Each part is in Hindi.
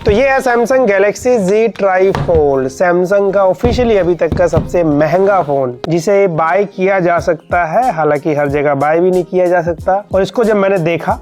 तो ये है सैमसंग गैलेक्सी Z ट्राईफोल्ड, सैमसंग का ऑफिशियली अभी तक का सबसे महंगा फोन, जिसे बाय किया जा सकता है, हालांकि हर जगह बाय भी नहीं किया जा सकता। और इसको जब मैंने देखा,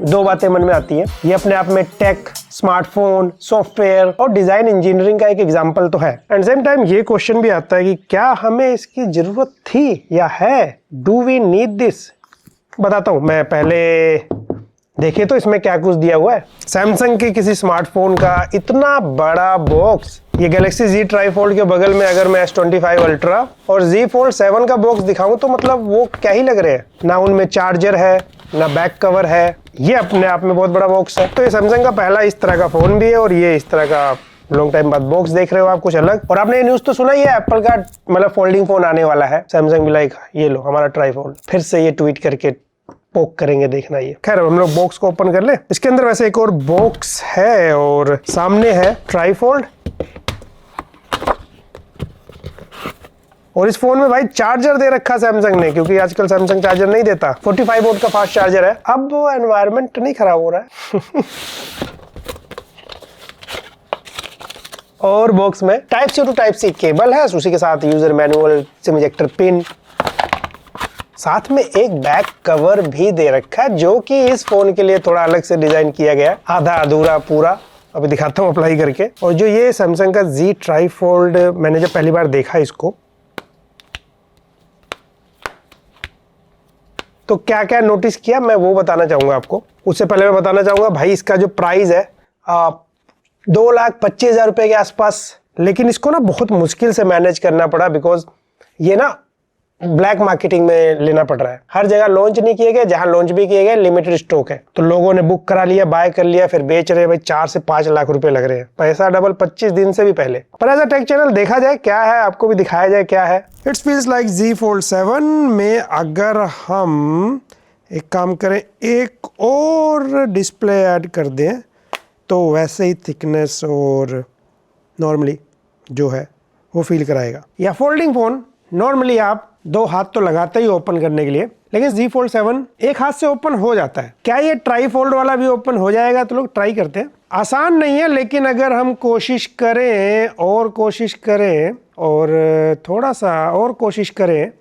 दो बातें मन में आती है। ये अपने आप में टेक, स्मार्टफोन, सॉफ्टवेयर और डिजाइन इंजीनियरिंग का एक एग्जांपल तो है। एट सेम टाइम ये क्वेश्चन भी आता है कि क्या हमें इसकी जरूरत थी या है? Do we need this? बताता हूं मैं। पहले देखिए तो इसमें क्या कुछ दिया हुआ है। सैमसंग के किसी स्मार्टफोन का इतना बड़ा बॉक्स, ये गैलेक्सी Z ट्राईफोल्ड के बगल में अगर मैं S25 अल्ट्रा और Z Fold 7 का बॉक्स दिखाऊं तो मतलब वो क्या ही लग रहे हैं। ना उनमें चार्जर है, ना बैक कवर है। ये अपने आप में बहुत बड़ा बॉक्स है। तो ये सैमसंग का पहला इस तरह का फोन भी है और ये इस तरह का लॉन्ग टाइम बाद बॉक्स देख रहे हो आप, कुछ अलग। और आपने ये न्यूज तो सुना ही है, एप्पल का मतलब फोल्डिंग फोन आने वाला है। सैमसंग भी लाइक ये लो हमारा ट्राईफोल्ड, फिर से ये ट्वीट करके पोक करेंगे, देखना ये। खैर हम लोग बॉक्स को ओपन कर ले। इसके अंदर वैसे एक और बॉक्स है और सामने है ट्राईफोल्ड। और इस फोन में भाई चार्जर दे रखा सैमसंग ने, क्योंकि आजकल सैमसंग चार्जर नहीं देता। 45 वोल्ट का फास्ट चार्जर है। अब वो एनवायरनमेंट नहीं खराब हो रहा है। और बॉक्स में type C to type C cable है, उसी के साथ user manual, SIM ejector pin, साथ में एक बैक कवर भी दे रखा है, जो कि इस फोन के लिए थोड़ा अलग से डिजाइन किया गया, आधा अधूरा पूरा। अभी दिखाता हूँ अप्लाई करके। और जो ये सैमसंग का Z ट्राईफोल्ड, मैंने जब पहली बार देखा इसको, तो क्या क्या नोटिस किया मैं वो बताना चाहूंगा आपको। उससे पहले मैं बताना चाहूंगा भाई इसका जो प्राइस है 2,25,000 रुपए के आसपास। लेकिन इसको ना बहुत मुश्किल से मैनेज करना पड़ा, बिकॉज ये ना ब्लैक मार्केटिंग में लेना पड़ रहा है। हर जगह लॉन्च नहीं किए गए, जहां लॉन्च भी किए गए लिमिटेड स्टॉक है, तो लोगों ने बुक करा लिया, बाय कर लिया, फिर बेच रहे हैं। भाई 4 से 5 लाख रुपए लग रहे हैं, पैसा डबल 25 दिन से भी पहले। पर एज अ टेक चैनल देखा जाए क्या है, आपको भी दिखाया जाए क्या है। It's feels like Z Fold 7 में अगर हम एक काम करें, एक और डिस्प्ले ऐड कर दें, तो वैसे ही थिकनेस और नॉर्मली जो है वो फील कराएगा। या फोल्डिंग फोन नॉर्मली आप 2 हाथ तो लगाते ही ओपन करने के लिए, लेकिन Z Fold 7 एक हाथ से ओपन हो जाता है। क्या ये ट्राईफोल्ड वाला भी ओपन हो जाएगा? तो लोग ट्राई करते हैं। आसान नहीं है, लेकिन अगर हम कोशिश करें और कोशिश करें और थोड़ा सा और कोशिश करें,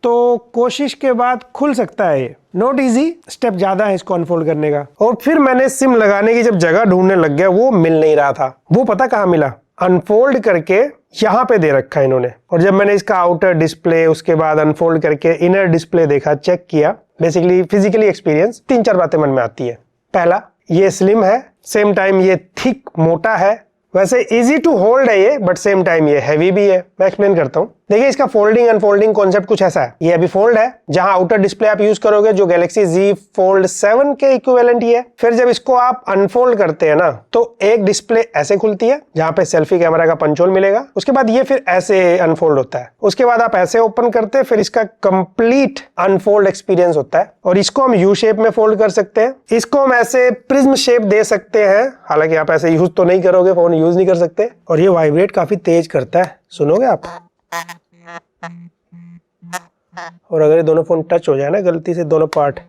तो कोशिश के बाद खुल सकता है ये। नॉट इजी, स्टेप ज्यादा है इसको अनफोल्ड करने का। और फिर मैंने सिम लगाने की जब जगह ढूंढने लग गया, वो मिल नहीं रहा था। वो पता कहाँ मिला? अनफोल्ड करके यहाँ पे दे रखा है इन्होंने। और जब मैंने इसका आउटर डिस्प्ले, उसके बाद अनफोल्ड करके इनर डिस्प्ले देखा, चेक किया, बेसिकली फिजिकली एक्सपीरियंस, 3-4 बातें मन में आती है। पहला, ये स्लिम है, सेम टाइम ये थिक मोटा है। वैसे इजी टू होल्ड है ये, बट सेम टाइम ये हैवी भी है। मैं एक्सप्लेन करता हूँ। देखिए इसका फोल्डिंग अनफोल्डिंग कॉन्सेप्ट कुछ ऐसा है। ये अभी फोल्ड है, जहां आउटर डिस्प्ले आप यूज करोगे जो गैलेक्सी Z Fold 7 के इक्विवेलेंट ही है। फिर जब इसको आप अनफोल्ड करते हैं ना, तो एक डिस्प्ले ऐसे खुलती है, जहां पे सेल्फी कैमरा का पंच होल मिलेगा। उसके बाद ये फिर ऐसे अनफोल्ड होता है। उसके बाद आप ऐसे ओपन करते हैं, फिर इसका कंप्लीट अनफोल्ड एक्सपीरियंस होता है। और इसको हम यू शेप में फोल्ड कर सकते हैं, इसको हम ऐसे प्रिज्म शेप दे सकते हैं। हालांकि आप ऐसे यूज तो नहीं करोगे, फोन यूज नहीं कर सकते। और ये वाइब्रेट काफी तेज करता है, सुनोगे आप? और अगर ये दोनों फोन टच हो जाए ना गलती से, दोनों पार्ट,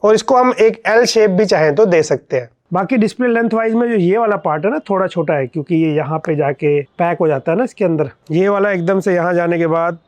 और इसको हम एक L शेप भी चाहें तो दे सकते हैं। बाकी डिस्प्ले लेंथ वाइज में जो ये वाला पार्ट है ना, थोड़ा छोटा है, क्योंकि ये यहाँ पे जाके पैक हो जाता है ना इसके अंदर। ये वाला एकदम से यहाँ जाने के बाद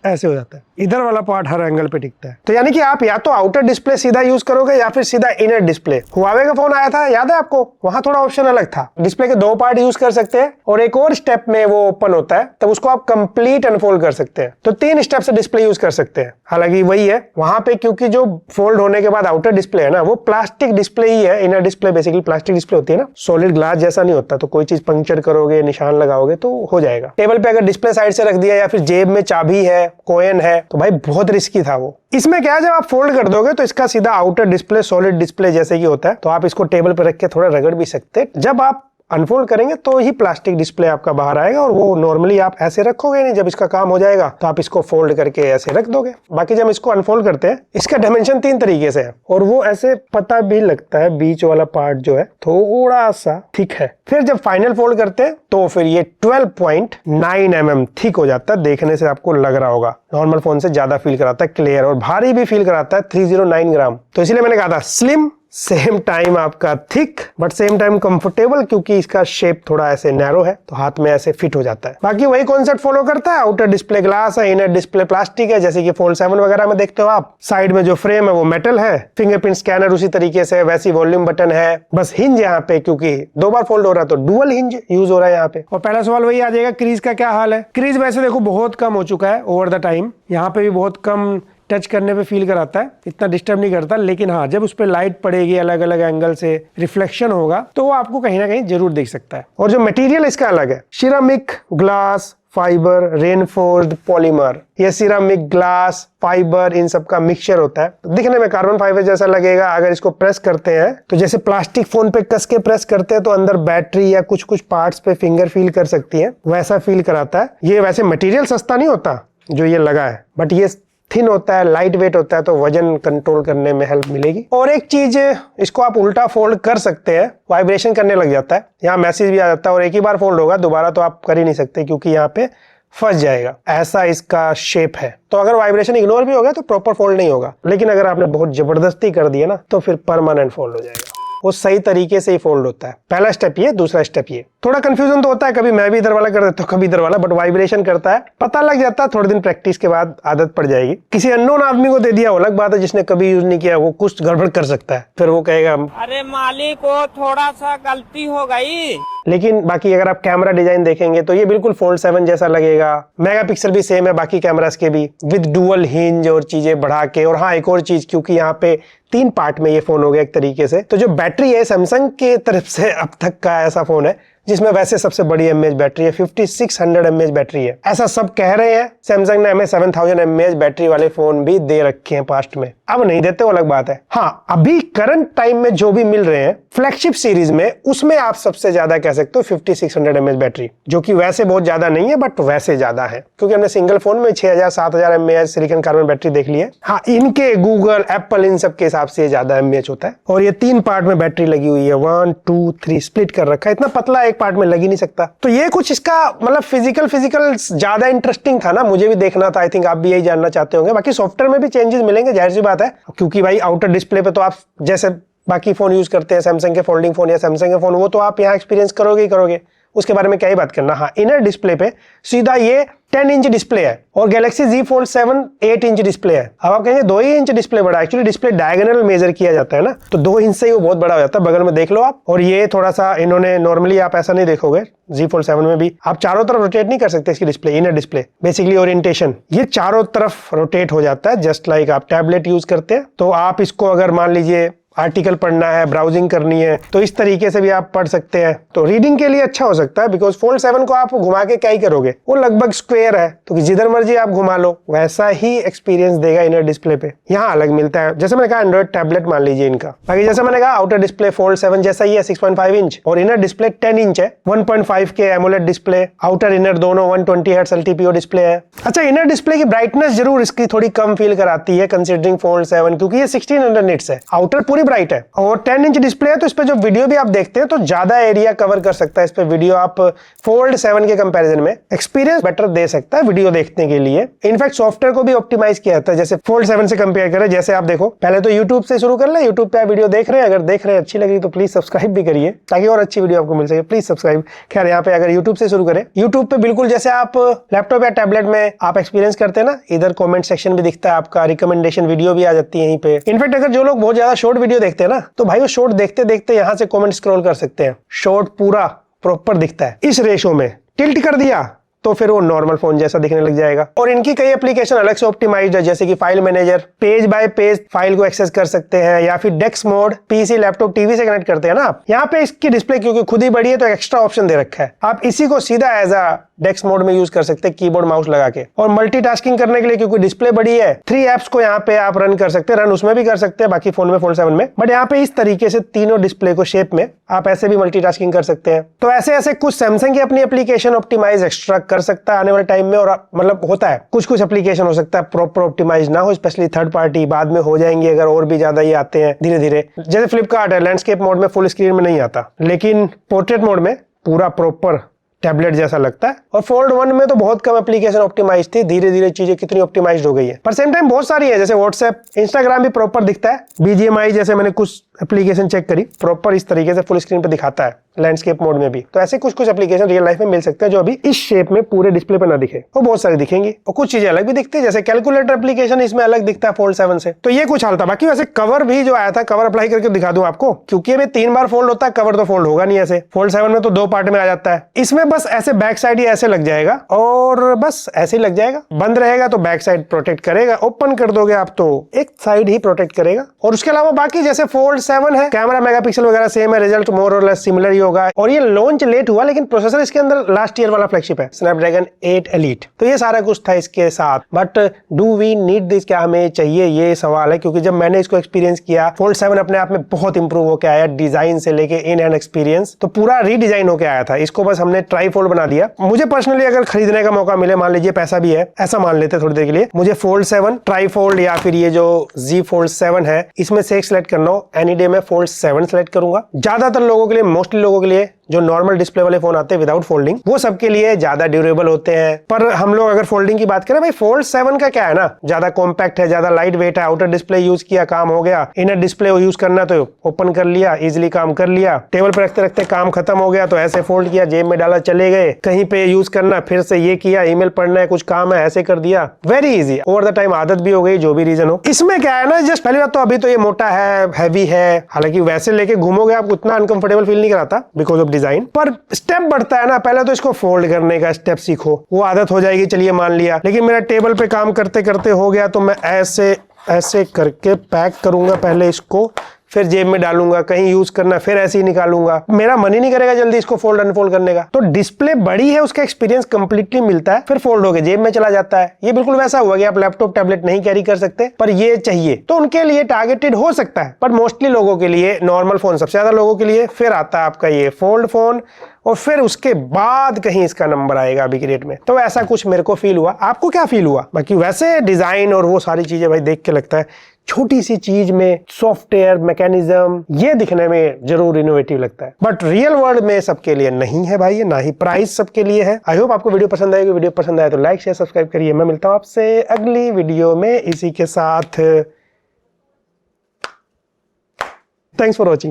ऐसे हो जाता है। इधर वाला पार्ट हर एंगल पे टिकता है। तो यानी कि आप या तो आउटर डिस्प्ले सीधा यूज करोगे या फिर सीधा इनर डिस्प्ले। हुआवे का फोन आया था, याद है आपको? वहां थोड़ा ऑप्शन अलग था, डिस्प्ले के 2 पार्ट यूज कर सकते हैं और एक और स्टेप में वो ओपन होता है, तब उसको आप कंप्लीट अनफोल्ड कर सकते हैं। तो 3 स्टेप से डिस्प्ले यूज कर सकते हैं। हालांकि वही है वहां पे, क्योंकि जो फोल्ड होने के बाद आउटर डिस्प्ले है ना, वो प्लास्टिक डिस्प्ले ही है। Inner display basically plastic display होती है ना, सॉलिड ग्लास जैसा नहीं होता। तो कोई चीज पंक्चर करोगे, निशान लगाओगे तो हो जाएगा। टेबल पे अगर डिस्प्ले साइड से रख दिया या फिर जेब में चाबी है, कॉइन है, तो भाई बहुत रिस्की था वो। इसमें क्या है, जब आप फोल्ड कर दोगे तो इसका सीधा आउटर डिस्प्ले सॉलिड डिस्प्ले जैसे कि होता है, तो आप इसको टेबल पर रख के थोड़ा रगड़ भी सकते हैं। जब आप अनफोल्ड करेंगे तो ही प्लास्टिक डिस्प्ले आपका बाहर आएगा, और वो नॉर्मली आप ऐसे रखोगे नहीं। जब इसका काम हो जाएगा तो आप इसको फोल्ड करके ऐसे रख दोगे। बाकी जब इसको अनफोल्ड करते हैं, इसका डायमेंशन 3 तरीके से है, और वो ऐसे पता भी लगता है। बीच वाला पार्ट जो है थोड़ा सा थिक है। फिर जब फाइनल फोल्ड करते हैं तो फिर ये 12.9 mm थिक हो जाता है। देखने से आपको लग रहा होगा नॉर्मल फोन से ज्यादा फील कराता है, क्लियर और भारी भी फील कराता है, 309 ग्राम। तो इसलिए मैंने कहा था स्लिम सेम टाइम आपका thick but same time comfortable, क्योंकि इसका शेप थोड़ा ऐसे नैरो है तो हाथ में ऐसे फिट हो जाता है। बाकी वही कॉन्सेप्ट फॉलो करता है, आउटर डिस्प्ले ग्लास है, इनर डिस्प्ले प्लास्टिक है, जैसे कि फोल्ड 7 वगैरह में देखते हो आप। साइड में जो फ्रेम है वो मेटल है, फिंगरप्रिंट स्कैनर उसी तरीके से, वैसी वॉल्यूम बटन है, बस हिंज यहाँ पे क्योंकि 2 बार फोल्ड हो रहा है तो डुअल हिंज यूज हो रहा है यहाँ पे। और पहला सवाल वही आ जाएगा, क्रीज का क्या हाल है। क्रीज वैसे देखो बहुत कम हो चुका है ओवर द टाइम, यहाँ पे भी बहुत कम टच करने पे फील कराता है, इतना डिस्टर्ब नहीं करता। लेकिन हाँ, जब उस पर लाइट पड़ेगी अलग अलग एंगल से रिफ्लेक्शन होगा तो वो आपको कहीं ना कहीं जरूर दिख सकता है। और जो मटेरियल इसका अलग है, ceramic, glass, fibre, reinforced polymer. ये सिरामिक, ग्लास, फाइबर इन सब का मिक्सचर होता है। दिखने में कार्बन फाइबर जैसा लगेगा। अगर इसको प्रेस करते हैं तो जैसे प्लास्टिक फोन पे कस के प्रेस करते हैं तो अंदर बैटरी या कुछ कुछ पार्ट्स पे फिंगर फील कर सकती है, वैसा फील कराता है। ये वैसे मटेरियल सस्ता नहीं होता जो ये लगा है, बट ये थिन होता है, लाइट वेट होता है, तो वजन कंट्रोल करने में हेल्प मिलेगी। और एक चीज, इसको आप उल्टा फोल्ड कर सकते हैं, वाइब्रेशन करने लग जाता है, यहाँ मैसेज भी आ जाता है और एक ही बार फोल्ड होगा, दोबारा तो आप कर ही नहीं सकते क्योंकि यहाँ पे फंस जाएगा। ऐसा इसका शेप है, तो अगर वाइब्रेशन इग्नोर भी हो गया तो प्रॉपर फोल्ड नहीं होगा। लेकिन अगर आपने बहुत जबरदस्ती कर दिया ना तो फिर परमानेंट फोल्ड हो जाएगा। वो सही तरीके से ही फोल्ड होता है। पहला स्टेप ये, दूसरा स्टेप ये। थोड़ा कंफ्यूजन तो होता है, कभी मैं भी इधर वाला कर देता हूँ, कभी इधर वाला, बट वाइब्रेशन करता है, पता लग जाता है। थोड़े दिन प्रैक्टिस के बाद आदत पड़ जाएगी। किसी अननोन आदमी को दे दिया वो अलग बात है, जिसने कभी यूज नहीं किया, वो कुछ गड़बड़ कर सकता है, फिर वो कहेगा अरे मालिक को थोड़ा सा गलती हो गई। लेकिन बाकी अगर आप कैमरा डिजाइन देखेंगे तो ये बिल्कुल फोल्ड 7 जैसा लगेगा। मेगापिक्सल भी सेम है बाकी कैमरास के भी, विद डुअल हिंज और चीजें बढ़ा के। और हाँ, एक और चीज, क्योंकि यहाँ पे 3 पार्ट में ये फोन हो गया एक तरीके से, तो जो बैटरी है सैमसंग के तरफ से अब तक का ऐसा फोन है जिसमें वैसे सबसे बड़ी एमएएच बैटरी है, 5600 एमएएच बैटरी है। ऐसा सब कह रहे हैं। सैमसंग ने हमें 7000 एमएएच बैटरी वाले फोन भी दे रखे हैं पास्ट में, अब नहीं देते वो अलग बात है। हाँ, अभी करंट टाइम में जो भी मिल रहे हैं फ्लैगशिप सीरीज में, उसमें आप सबसे ज्यादा कह सकते हो 5600 एमएएच बैटरी, जो कि वैसे बहुत ज्यादा नहीं है बट वैसे ज्यादा है, क्योंकि हमने सिंगल फोन में 6000-7000 एमएएच सिलिकॉन कार्बन बैटरी देख ली है। हाँ, इनके गूगल, एप्पल, इन सब के हिसाब से ज्यादा एमएएच होता है। और ये 3 पार्ट में बैटरी लगी हुई है, 1 2 3 स्प्लिट कर रखा है। इतना पतला एक पार्ट में लग ही नहीं सकता। तो ये कुछ इसका मतलब फिजिकल ज्यादा इंटरेस्टिंग था ना, मुझे भी देखना था। आई थिंक आप भी यही जानना चाहते होंगे। बाकी सॉफ्टवेयर में भी चेंजेस मिलेंगे, जाहिर सी बात है, क्योंकि भाई आउटर डिस्प्ले पे तो आप जैसे बाकी फोन यूज करते हैं, सैमसंग के फोल्डिंग फोन या सैमसंग के फोन, वो तो आप यहाँ एक्सपीरियंस करोगे ही करोगे, उसके बारे में क्या ही बात करना। हाँ, इनर डिस्प्ले पे सीधा ये 10 इंच डिस्प्ले है और Galaxy Z Fold 7 8 inch display है। अब आप कहेंगे 2 ही इंच डिस्प्ले बड़ा, एक्चुअली डिस्प्ले डायगोनल मेजर किया जाता है ना, तो 2 इंच से ही वो बहुत बड़ा हो जाता है। बगल में देख लो आप। और ये थोड़ा सा इन्होंने, नॉर्मली आप ऐसा नहीं देखोगे Z Fold 7 में भी, आप चारों तरफ रोटेट नहीं कर सकते इसकी display, inner display basically orientation ये चारों तरफ रोटेट हो जाता है, जस्ट लाइक आप टैबलेट यूज करते हैं। तो आप इसको अगर मान लीजिए आर्टिकल पढ़ना है, ब्राउजिंग करनी है, तो इस तरीके से भी आप पढ़ सकते हैं। तो रीडिंग के लिए अच्छा हो सकता है, बिकॉज फोल्ड 7 को आप घुमा के क्या ही करोगे, वो लगभग स्क्वायर है, तो जिधर मर्जी आप घुमा लो वैसा ही एक्सपीरियंस देगा इनर डिस्प्ले पे। यहाँ अलग मिलता है, जैसे मैंने कहा एंड्रॉइड टैबलेट मान लीजिए इनका। बाकी जैसे मैंने कहा आउटर डिस्प्ले फोल्ड 7 जैसा ही है, 6.5 इंच, और इनर डिस्प्ले 10 इंच है, 1.5 के एमोलेड डिस्प्ले, आउटर इनर दोनों 120 हर्ट्ज LTPO डिस्प्ले है। अच्छा, इनर डिस्प्ले की ब्राइटनेस जरूर इसकी थोड़ी कम फील कराती है कंसिडरिंग फोल्ड 7, क्योंकि ये 1600 निट्स है, आउटर पूरी ब्राइट है और 10 इंच डिस्प्ले है, तो इस पे जो वीडियो भी आप देखते हैं तो ज्यादा एरिया कवर कर सकता है इस पे वीडियो। आप फोल्ड 7 के कंपैरिजन में एक्सपीरियंस बेटर दे सकता है वीडियो देखने के लिए। इनफैक्ट सॉफ्टवेयर को भी ऑप्टिमाइज किया जाता है, जैसे फोल्ड 7 से कंपेयर करें। जैसे आप देखो, पहले तो यूट्यूब से शुरू कर ले, यूट्यूब पे आप वीडियो देख रहे हैं, अगर देख रहे हैं अच्छी लगी तो प्लीज सब्सक्राइब भी करिए ताकि और अच्छी वीडियो आपको मिल सके। Please subscribe. खैर, यहाँ पे अगर यूट्यूब से शुरू करें, यूट्यूब पे बिल्कुल जैसे आप लैपटॉप या टैबलेट में आप एक्सपीरियंस करते हैं ना, इधर कॉमेंट सेक्शन भी दिखता है आपका, रिकमेंडेशन वीडियो भी आ जाती है यहीं पे। इनफैक्ट अगर जो लोग बहुत ज्यादा शॉर्ट वीडियो देखते हैं ना, तो भाई वो शॉर्ट देखते देखते यहाँ से कमेंट स्क्रॉल कर सकते हैं, शॉर्ट पूरा प्रॉपर दिखता है। इस रेशो में टिल्ट कर दिया तो फिर वो नॉर्मल फोन जैसा दिखने लग जाएगा। और इनकी कई एप्लीकेशन अलग से ऑप्टिमाइज्ड है, जैसे कि file manager, page bye page file को एक्सेस कर सकते हैं, या फिर desk mode, PC, laptop, TV से कनेक्ट करते हैं ना आप। यहाँ पे इसकी डिस्प्ले क्योंकि खुद ही बड़ी है तो एक्स्ट्रा ऑप्शन दे रखा है, आप इसी को सीधा एज अ डेस्क मोड में यूज कर सकते हैं, कीबोर्ड माउस लगा के। और मल्टीटास्किंग करने के लिए क्योंकि डिस्प्ले बड़ी है, 3 एप्स को यहाँ पे आप रन कर सकते हैं, रन उसमें भी कर सकते हैं बाकी फोन में, फोल्ड 7 में, बट यहाँ पे इस तरीके से तीनों डिस्प्ले को शेप में आप ऐसे भी मल्टीटास्किंग कर सकते हैं। तो ऐसे ऐसे कुछ सैमसंग की अपनी एप्लीकेशन ऑप्टिमाइज एक्स्ट्रा कर सकता है आने वाले टाइम में। और मतलब होता है कुछ एप्लीकेशन हो सकता है प्रॉपर ऑप्टिमाइज ना हो, स्पेशली थर्ड पार्टी, बाद में हो जाएंगे अगर और भी ज्यादा ये आते हैं धीरे धीरे। जैसे फ्लिपकार्ट है, लैंडस्केप मोड में फुल स्क्रीन में नहीं आता, लेकिन पोर्ट्रेट मोड में पूरा प्रॉपर टैबलेट जैसा लगता है। और फोल्ड 1 में तो बहुत कम एप्लीकेशन ऑप्टिमाइज थी, धीरे धीरे चीजें कितनी ऑप्टिमाइज हो गई है। पर सेम टाइम बहुत सारी है, जैसे व्हाट्सएप, इंस्टाग्राम भी प्रॉपर दिखता है। BGMI जैसे मैंने कुछ एप्लीकेशन चेक करी, प्रॉपर इस तरीके से फुल स्क्रीन पे दिखाता है, लैंडस्केप मोड में भी। तो ऐसे कुछ कुछ एप्लीकेशन रियल लाइफ में मिल सकते हैं जो अभी इस शेप में पूरे डिस्प्ले पे ना दिखे, वो बहुत सारी दिखेंगी। और कुछ चीजें अलग भी दिखती है, जैसे कैलकुलेटर एप्लीकेशन इसमें अलग दिखता है फोल्ड 7 से। तो ये कुछ हाल था। बाकी वैसे कवर भी जो आया था, कवर अप्लाई करके दिखा दूं आपको, क्योंकि ये 3 बार फोल्ड होता है, कवर तो फोल्ड होगा नहीं ऐसे। फोल्ड 7 में तो 2 पार्ट में आ जाता है, इसमें बस ऐसे बैक साइड ही ऐसे लग जाएगा और बस ऐसे ही लग जाएगा। बंद रहेगा तो बैक साइड प्रोटेक्ट करेगा, ओपन कर दोगे आप तो एक साइड ही प्रोटेक्ट करेगा। और उसके अलावा बाकी जैसे फोल्ड 7 है, कैमरा मेगापिक्सल वगैरह सेम है, रिजल्ट मोर और लेस सिमिलर ही होगा। और ये लॉन्च लेट हुआ, लेकिन प्रोसेसर इसके अंदर लास्ट ईयर वाला फ्लैगशिप है, स्नैपड्रैगन 8 एलीट। तो ये सारा कुछ था इसके साथ। But do we need this, क्या हमें चाहिए, ये सवाल है। क्योंकि जब मैंने इसको एक्सपीरियंस किया, फोल्ड 7 अपने आप में बहुत इंप्रूव होकर आया, डिजाइन से लेके इन हैंड एक्सपीरियंस तो पूरा रीडिजाइन होकर आया था। इसको बस हमने ट्राई फोल्ड बना दिया। मुझे पर्सनली अगर खरीदने का मौका मिले, मान लीजिए पैसा भी है, ऐसा मान लेते थोड़ी देर के लिए, मुझे फोल्ड 7 ट्राई फोल्ड या फिर ये जो Z फोल्ड 7 है, इसमें से एक सिलेक्ट करना हो, एनी डे में फोल्ड 7 सेलेक्ट करूंगा। ज्यादातर लोगों के लिए, मोस्टली लोगों के लिए जो नॉर्मल डिस्प्ले वाले फोन आते हैं विदाउट फोल्डिंग, वो सबके लिए ज्यादा ड्यूरेबल होते हैं। पर हम लोग अगर फोल्डिंग की बात करें, भाई फोल्ड 7 का क्या है ना, ज्यादा कॉम्पैक्ट है, ज्यादा लाइट वेट है, आउटर डिस्प्ले यूज किया, काम हो गया। इनर डिस्प्ले यूज करना तो ओपन कर लिया, इजिली काम कर लिया, टेबल पर रखते रखते काम खत्म हो गया तो ऐसे फोल्ड किया, जेब में डाला, चले गए। कहीं पे यूज करना, फिर से ये किया, ईमेल पढ़ना है, कुछ काम है, ऐसे कर दिया, very easy. Over the time आदत भी हो गई, जो भी रीजन हो। इसमें क्या है ना, जस्ट पहली बात तो अभी तो ये मोटा है, हैवी है, हालांकि वैसे लेके घूमोगे आप उतना अनकंफर्टेबल फील नहीं कराता बिकॉज ऑफ डिजाइन। पर स्टेप बढ़ता है ना, पहले तो इसको फोल्ड करने का स्टेप सीखो, वो आदत हो जाएगी, चलिए मान लिया। लेकिन मेरा टेबल पे काम करते करते हो गया तो मैं ऐसे ऐसे करके पैक करूंगा पहले इसको, फिर जेब में डालूंगा, कहीं यूज करना फिर ऐसे ही निकालूंगा। मेरा मन ही नहीं करेगा जल्दी इसको फोल्ड अनफोल्ड करने का। तो डिस्प्ले बड़ी है, उसका एक्सपीरियंस कंप्लीटली मिलता है, फिर फोल्ड होके जेब में चला जाता है। ये बिल्कुल वैसा हुआ कि आप लैपटॉप टैबलेट नहीं कैरी कर सकते, पर ये चाहिए तो उनके लिए टारगेटेड हो सकता है। पर मोस्टली लोगों के लिए, नॉर्मल फोन सबसे ज्यादा लोगों के लिए, फिर आता है आपका ये फोल्ड फोन, और फिर उसके बाद कहीं इसका नंबर आएगा अभी की डेट में। तो ऐसा कुछ मेरे को फील हुआ। आपको क्या फील हुआ? बाकी वैसे डिजाइन और वो सारी चीजें भाई देख के लगता है छोटी सी चीज में सॉफ्टवेयर मैकेनिज्म ये दिखने में जरूर इनोवेटिव लगता है, बट रियल वर्ल्ड में सबके लिए नहीं है भाई, ना ही प्राइस सबके लिए है। आई होप आपको वीडियो पसंद आएगी। वीडियो पसंद आए तो लाइक शेयर सब्सक्राइब करिए। मैं मिलता हूं आपसे अगली वीडियो में इसी के साथ। Thanks for watching.